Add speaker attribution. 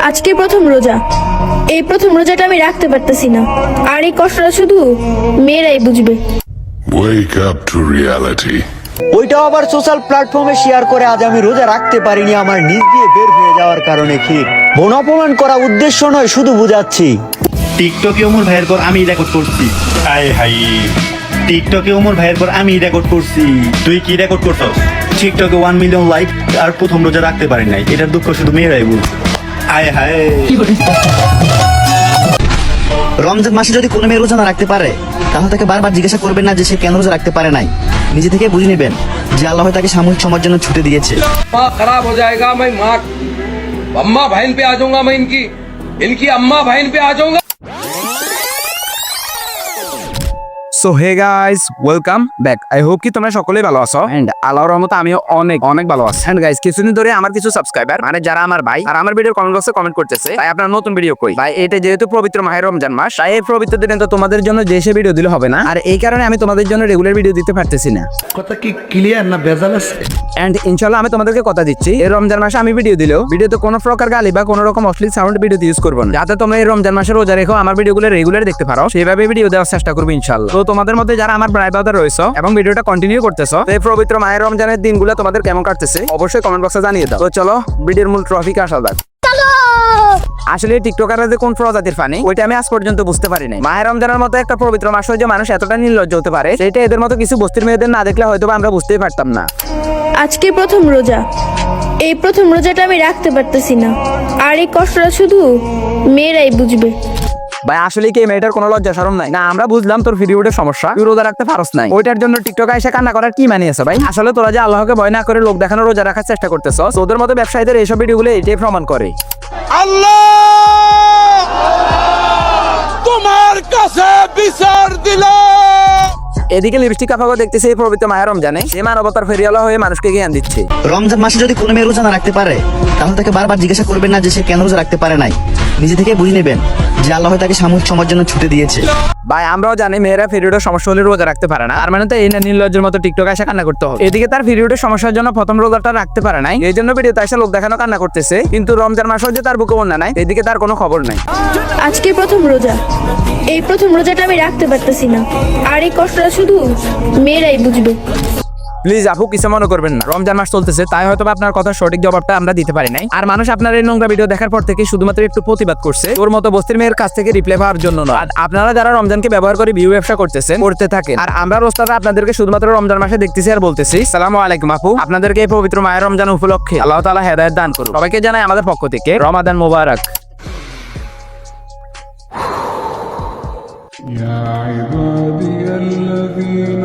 Speaker 1: আজকে প্রথম রোজা। এই প্রথম রোজাটা আমি রাখতে পারতেছি না, আর এই কষ্টটা শুধু মেয়েরাই বুঝবে।
Speaker 2: Wake up to reality.
Speaker 3: ওইটাও আবার সোশ্যাল প্ল্যাটফর্মে শেয়ার করে আজ আমি রোজা রাখতে পারিনি আমার নিজ দিয়ে বের হয়ে যাওয়ার কারণে। কি বোন অপমান করা উদ্দেশ্য নয়, শুধু বুঝাচ্ছি।
Speaker 4: টিকটকে ওমর ভাইয়ের পর আমি রেকর্ড করছি। আয় হাই, টিকটকে ওমর ভাইয়ের পর আমি রেকর্ড করছি। তুই কি রেকর্ড করছস? টিকটকে 1 মিলিয়ন লাইক আর প্রথম রোজা রাখতে পারি নাই, এটার দুঃখ শুধু মেয়েরাই বুঝছে। আয় হায়,
Speaker 5: রমজান মাসে যদি কোনো মেয়ে রোজা না রাখতে পারে তাহলে তাকে বারবার জিজ্ঞাসা করবেন না যে সে কেন রোজা রাখতে পারে নাই। নিজে থেকে বুঝে নেবেন যে আল্লাহ তাকে সাময়িক সময়ের জন্য ছুটে দিয়েছে।
Speaker 6: माँ खराब हो जाएगा, मैं माँ अम्मा बहन पे आ जाऊंगा, मैं इनकी अम्मा बहन पे आ जाऊंगा।
Speaker 7: So hey guys, welcome back. I hope কি তোমরা সকলেই ভালো আছো এন্ড আল্লাহর রহমতে আমিও অনেক অনেক ভালো আছি। এন্ড গাইস, কিছুদিন ধরে আমার কিছু সাবস্ক্রাইবার মানে যারা আমার ভাই আর আমার ভিডিও কমেন্ট বক্সে কমেন্ট করতেছে তাই আপনার নতুন ভিডিও কই ভাই। এটা যেহেতু পবিত্র মাহে রমজান মাস, তাই এই পবিত্র দিনে তো তোমাদের জন্য যে সে ভিডিও দিলে হবে না, আর এই কারণে আমি তোমাদের জন্য রেগুলার ভিডিও দিতে পারতেছি না।
Speaker 8: কথা কি ক্লিয়ার না ভেজাল আছে?
Speaker 7: এন্ড ইনশাআল্লাহ আমি তোমাদেরকে কথা দিচ্ছি, এই রমজান মাসে আমি ভিডিও দিলেও ভিডিওতে কোনো প্রকার গালি বা কোনো রকম অশ্লীল সাউন্ড ভিডিওতে ইউজ করবো না, যাতে তোমরা এই রমজান মাসে রোজা রেখো আমার ভিডিওগুলো রেগুলার দেখতে পারো, সেইভাবে ভিডিও দেওয়ার চেষ্টা করবো ইনশাআল্লাহ। তো তোমাদের মধ্যে যারা আমার ভাই ব্রাদার রয়েছে এবং ভিডিওটা কন্টিনিউ করতেছো, এই পবিত্র মাহে রমজানের দিনগুলো তোমাদের কেমন কাটতেছে অবশ্যই কমেন্ট বক্সে জানিয়ে দাও। তো চলো ভিডিওর মূল টপিকে আসা যাক। আসলে টিকটকাররা যে কোন প্রজাতির ফানি ওইটা আমি আজ পর্যন্ত বুঝতে পারি নাই। মাহে রমজানের মতো একটা পবিত্র মাস যে মানুষ এতটা নির্লজ্জ হতে পারে, সেটা এদের মতো কিছু বস্তির মেয়েদের না দেখলে হয়তো আমরা বুঝতেই পারতাম না।
Speaker 1: আজকে প্রথম রোজা। এই প্রথম রোজাটা আমি রাখতে পারতেছি না, আর এই কষ্টটা শুধু মেয়েরাই বুঝবে।
Speaker 7: ভাই আসলে কি মেয়েটার কোনো লজ্জা শরম নাই? না আমরা বুঝলাম তোর ভিডিওটার সমস্যা, তুই রোজা রাখতে পারস নাই, ওইটার জন্য টিকটকে এসে কান্না করার কি মানিয়েছে ভাই? আসলে তোরা যে আল্লাহকে ভয় না করে লোক দেখানো রোজা রাখার চেষ্টা করতেছ, ওদের মতো ব্যবসায়ীদের এইসব ভিডিওগুলো এটাই প্রমাণ করে।
Speaker 6: আল্লাহ তোমার কাছে বিচার দিলাম।
Speaker 7: এদিকে লিপস্টিক কাফাগো দেখতেছে এই পবিত্র মাহে রমজানে সে মানবতার ফেরিওয়ালা হয়ে মানুষকে জ্ঞান দিচ্ছে।
Speaker 5: রমজান মাসে যদি কোনো মেয়ে রোজা না রাখতে পারে তাহলে তাকে বারবার জিজ্ঞাসা করবেন না যে সে কেন রোজা রাখতে পারে নাই। নিজে থেকে বুঝে নেবেন যে আল্লাহ তাকে সাময়িক সময়ের জন্য ছুটে দিয়েছে।
Speaker 7: ভাই আমরাও জানি মেয়েরা পিরিয়ডের সমস্যা হলে রোজা রাখতে পারে না, আর মানে তো এই না নির্লজ্জের মতো টিকটক এসে কান্না করতে হবে। এদিকে তার পিরিয়ডের সমস্যার জন্য প্রথম রোজাটা রাখতে পারে নাই, এই জন্য ভিডিওতে এসে লোক দেখানো কান্না করতেছে, কিন্তু রমজান মাসও যে তার বুকে বন্যা নাই এদিকে তার কোনো খবর নাই।
Speaker 1: আজকে প্রথম রোজা। এই প্রথম রোজাটা আমি রাখতে পারতেছি না, আর এই কষ্টটা শুধু মেয়েরাই বুঝবে।
Speaker 7: প্লিজ আপু কিছু মনে করবেন না, রমজান মাস চলতেছে তাই হয়তো আপনার কথা সঠিক জবাবটা আমরা দিতে পারি নাই, আর মানুষ আপনার এই নোংরা ভিডিও দেখার পর থেকে শুধুমাত্র একটু প্রতিবাদ করছে, ওর মতো বস্তির মেয়ের কাছ থেকে রিপ্লাই পাওয়ার জন্য নয়। আর আপনারা যারা রমজানকে ব্যবহার করে ভিউ ব্যবসা করতেছেন করতে থাকেন, আর আমরা রোস্টাররা আপনাদেরকে শুধুমাত্র রমজান মাসে দেখতেছি আর বলতেছি আসসালামু আলাইকুম আপু, আপনাদেরকে এই পবিত্র মায়ের রমজান উপলক্ষে আল্লাহ তাআলা হেদায়েত দান করুন। সবাইকে জানাই আমাদের পক্ষ থেকে রমাদান মোবারক।
Speaker 2: يا عبادي الذين